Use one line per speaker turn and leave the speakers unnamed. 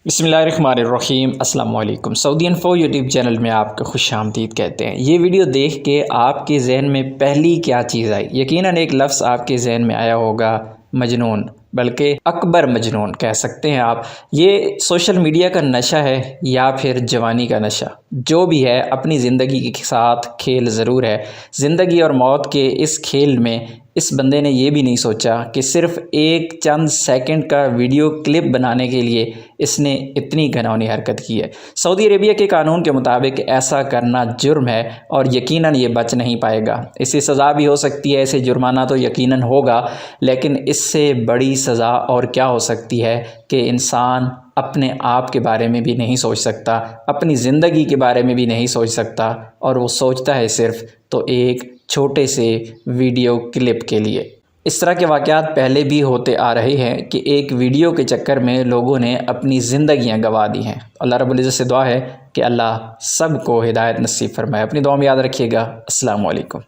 बिस्मिल्लाहिर्रहमानिर्रहीम अस्सलाम वालेकुम। सऊदी इन्फो यूट्यूब चैनल में आपका खुशामदीद कहते हैं। ये वीडियो देख के आपके जहन में पहली क्या चीज़ आई? यकीनन एक लफ्ज़ आपके जहन में आया होगा, मजनून, बल्कि अकबर मजनून कह सकते हैं आप। ये सोशल मीडिया का नशा है या फिर जवानी का नशा, जो भी है अपनी ज़िंदगी के साथ खेल ज़रूर है। ज़िंदगी और मौत के इस खेल में इस बंदे ने ये भी नहीं सोचा कि सिर्फ़ एक चंद सेकंड का वीडियो क्लिप बनाने के लिए इसने इतनी घिनौनी हरकत की है। सऊदी अरेबिया के कानून के मुताबिक ऐसा करना जुर्म है और यकीनन ये बच नहीं पाएगा। इसे सज़ा भी हो सकती है, इसे जुर्माना तो यकीनन होगा, लेकिन इससे बड़ी सज़ा और क्या हो सकती है कि इंसान अपने आप के बारे में भी नहीं सोच सकता, अपनी ज़िंदगी के बारे में भी नहीं सोच सकता, और वो सोचता है सिर्फ़ तो एक छोटे से वीडियो क्लिप के लिए। इस तरह के वाक़यात पहले भी होते आ रहे हैं कि एक वीडियो के चक्कर में लोगों ने अपनी ज़िंदगियां गंवा दी हैं। अल्लाह रब्बुल इज़्ज़त से दुआ है कि अल्लाह सबको हिदायत नसीब फरमाए। अपनी दुआ में याद रखिएगा। अस्सलाम वालेकुम।